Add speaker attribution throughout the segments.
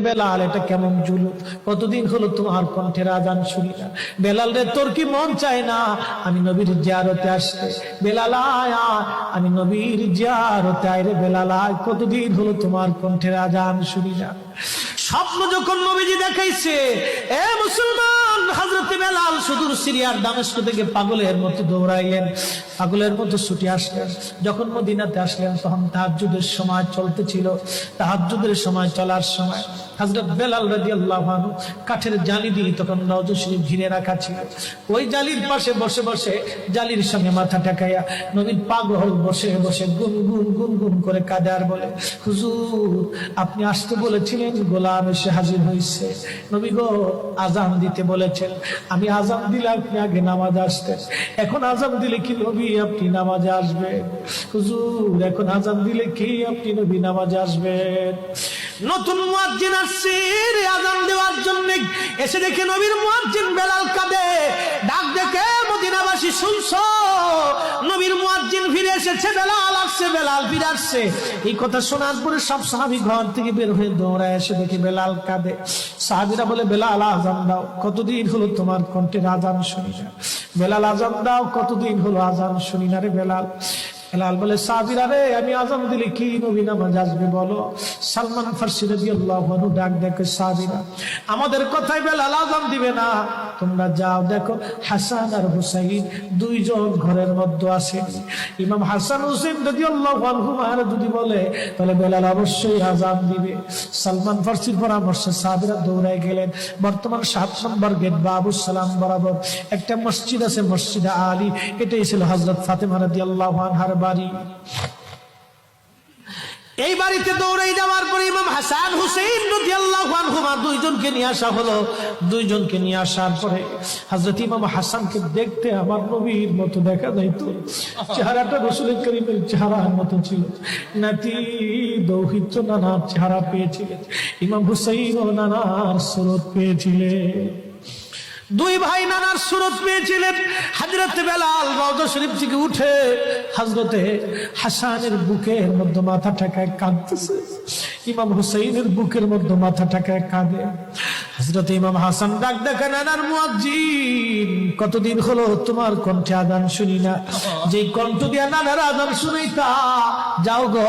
Speaker 1: বেলাল, এটা কেমন জুলুম, কতদিন হলো তোমার কণ্ঠের আজান শুনি না। বেলাল রে, তোর কি মন চায় না আমি নবীর জিয়ারতে আসতে? বেলাল আয়, আমি নবীর জিয়ারতে আয় রে বেলাল আয়, কতদিন হলো তোমার কণ্ঠের আজান শুনি না। স্বপ্ন যখন নবীজি দেখাইছে, এ মুসলমান, হযরতে বেলাল সুদূর সিরিয়ার দামেস্ক থেকে পাগলের মতো দৌড়াইলেন, পাগলের মতো ছুটে আসলেন। যখন মদিনাতে আসলেন তখন তাহাজ্জুদের সময় চলতেছিল। তাহাজ্জুদের সময় চলার সময় হযরত বেলাল রাদিয়াল্লাহু আনহু কাঠের জালি দিয়ে তখন রওজা শরীফ ঘিরে রাখা ছিল। ওই জালির পাশে বসে বসে জালির সঙ্গে মাথা ঠেকাইয়া নবীর পাগল বসে বসে গুনগুন গুনগুন করে কাঁদে আর বলে, হুজুর আপনি আসতে বলেছিলেন, গোলাম এসে হাজির হয়েছে। নবী গো, আজান দিতে বলেছেন, আমি আজান দিলে আপনি আগে নামাজে আসতেন, এখন আজান দিলে কি নবী আপনি নামাজে আসবেন? হুজুর এখন আজান দিলে কি আপনি নবী নামাজে আসবেন? নতুন মুয়াজ্জিন আসছে আজান দেওয়ার জন্য, এসে দেখে নবীর মুয়াজ্জিন বেলাল কাঁদে। ডাক দেখে মদিনাবাসী শুনছো, নবীর মুয়াজ্জিন ফিরে এসেছে, বেলাল আসছে, বেলাল ফিরে আসছে। এই কথা শোনার পরে সব সাহাবী ঘর থেকে বের হয়ে দৌড়ায় এসে দেখে বেলাল কাঁদে। সাহাবীরা বলে, বেলাল আজান দাও, কতদিন হলো তোমার কণ্ঠের আজান শুনি না। বেলাল আজান দাও, কতদিন হলো আজান শুনি না রে বেলাল। বেলাল বলে, সাহাবীরা রে, আমি আজান দিলে কি নবী নামাজ আসবে বলো? সালমান ফারসি রাদিয়াল্লাহু আনহু ডাক দেখে, সাহাবীরা আমাদের কথাই বেলাল আজান দিবে না, তোমরা যাও দেখো হাসান আর হুসাইন দুইজন ঘরের মধ্যে আছে। ইমাম হাসান হুসাইন রাদিয়াল্লাহু আনহুমা যদি বলে তাহলে বেলাল অবশ্যই আজান দিবে। সালমান ফারসির পরামর্শে সাহাবীরা দৌড়ায় গেলেন। বর্তমান 7 নম্বর গেট বাবুস সালাম বরাবর একটা মসজিদ আছে, মসজিদে আলী। এটাই ছিল হযরত ফাতেমা রাদিয়াল্লাহু আনহার বাড়ি। এই বাড়িতে দৌড়ে যাওয়ার পরে ইমাম হাসান হুসাইন রাদিয়াল্লাহু আনহুমা দুইজনকে নিয়ে আসা হলো। দুইজনকে নিয়ে আসার পরে হযরত ইমাম হাসানকে দেখতে আমার নবীর মতো দেখা যাইতো, চেহারাটা রাসূল করিমের চেহারার মতো ছিল। নাতি দৌহিত্র নানার চেহারা পেয়েছিলেন, ইমাম হুসাইন ও নানার সুরত পেয়েছিলেন। দুই ভাই নানার সুরত পেয়েছিলেন। হযরত বেলাল রওজা শরীফ থেকে উঠে হযরতে হাসানের বুকের মধ্যে মাথা ঠেকায় কাঁদতেছে, ইমাম হুসাইনের বুকের মধ্যে মাথা ঠেকায় কাঁদে। হযরত ইমাম হাসান ডাক দেখে, নানার মুয়াজ্জিন, কতদিন হলো তোমার কণ্ঠে আযান শুনি না। যে কণ্ঠ দিয়ে নানার আযান শুনাইতা, যাও গো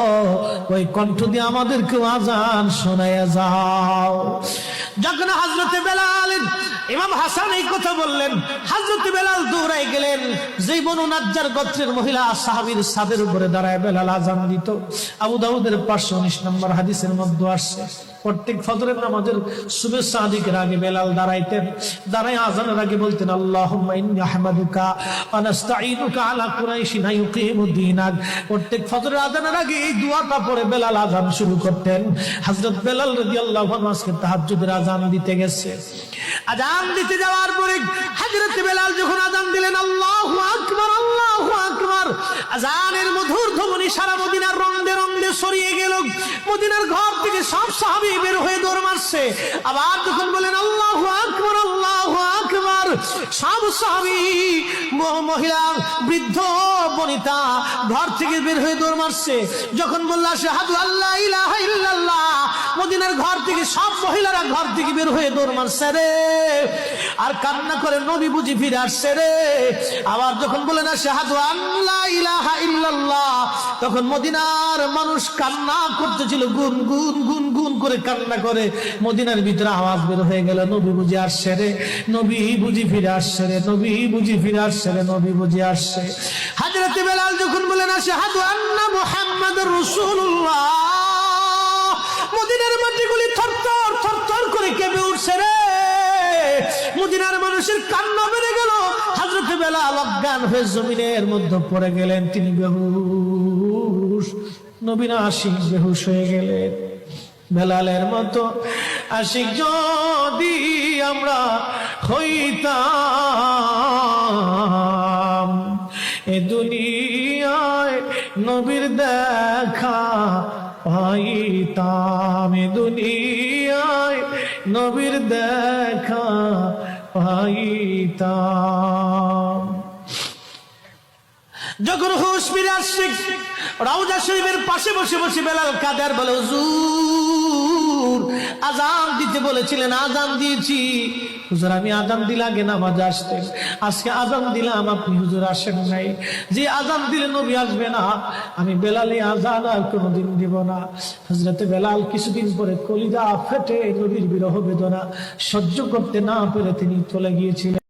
Speaker 1: ওই কণ্ঠ দিয়ে আমাদেরকে আযান শোনায়া যাও। যখন হযরত বেলাল ইমাম হাসান এই কথা বললেন, হযরত বেলাল দৌড়ায় গেলেন। যেই বনু নাজ্জার গোত্রের মহিলা সাহাবীর ছাদের উপরে দাঁড়ায় বেলাল আযান দিত। আবু দাউদের 519 নম্বর হাদিসের মধ্যে আসছে, প্রত্যেক ফজরের নামাজের সুবহ সাদিকের আগে বেলাল দাঁড়াইতেন। দাঁড়ায় আযানের আগে বলতেন, আল্লাহুম্মা ইন্নী আহমাদুকা ওয়া নাস্তাঈনুকা আলা কুরাইশিন ইউকিমুদ্দীনাক। প্রত্যেক ফজরের আযানের আগে এই দোয়াটা পড়ে বেলাল আযান শুরু করতেন। হযরত বেলাল রাদিয়াল্লাহু আনহু আজকে তাহাজ্জুদের আযান দিতে গেছে। আযান দিতে যাওয়ার পরে হযরত বেলাল যখন আযান দিলেন, আল্লাহু আকবার, আল্লাহু আকবার, আযানের মধুর ধ্বনি সারা মদিনার রন্দে রন্দে ছড়িয়ে গেল। মদিনার ঘর থেকে সব সাহাবী বের হয়ে দৌড় মারছে। আবার যখন বলেন আল্লাহু আকবার, আল্লাহু আকবার, সব সাহাবী, মহিলা, বৃদ্ধ, বনিতা ঘর থেকে বের হয়ে দৌড় মারছে। যখন বলল আশহাদু আল্লা ইলাহা ইল্লাল্লাহ, মদিনার ঘর থেকে সব মহিলারা ঘর থেকে বের হয়ে দৌড় মারছে রে, আর কান্না করে, নবী বুঝি ফিরে আসছে রে। আবার যখন বলেন আশহাদু আল্লা ইলাহা ইল্লাল্লাহ, তখন মদিনার মানুষ কান্না করতেছিল, গুন গুন গুন গুন করে কান্না করে। মদিনার ভিতরে আওয়াজ বের হয়ে গেল, নবী বুঝি আসছে রে, নবী বুঝি ফিরে আসছে রে, নবী বুঝি ফিরে আসছে রে, নবী বুঝি আসছে। হযরত বেলাল যখন বলেন আশহাদু আন্না মুহাম্মাদুর রাসূলুল্লাহ, মদিনার মাটিগুলি থরথর থরথর করে কেঁপে উঠছে রে। মদিনার মানুষের কান্না বেড়ে গেল। হযরত বেলাল অজ্ঞান হয়ে জমিনের মধ্যে পড়ে গেলেন, তিনি বেহুশ। নবীর আশিক বেহুশ হয়ে গেলেন। বেলালের মতো আশিক যদি আমরা হইতাম, এ দুনিয়ায় নবীর দেখা পাইতাম, এ দুনিয়ায় নবীর দেখা পাইতাম। যখন হুঁশ ফিরে আসছে, রওজা শরীফের পাশে বসে বসে বেলাল কাদের বলে, হুজুর হুজুর আজান দিতে বলেছিলেন, আজান দিয়েছি। হুজুর আমি আজান দিলে আগে নামাজ আসতেন, আজকে আজান দিলাম আপনি হুজুর আসেন নাই। যে আজান দিলে নবী আসবে না, আমি বেলালে আজান আর কোনোদিন দিব না। হযরতে বেলাল কিছুদিন পরে কলিজা ফেটে নবীর বিরহ বেদনা সহ্য করতে না পেরে তিনি চলে গিয়েছিলেন।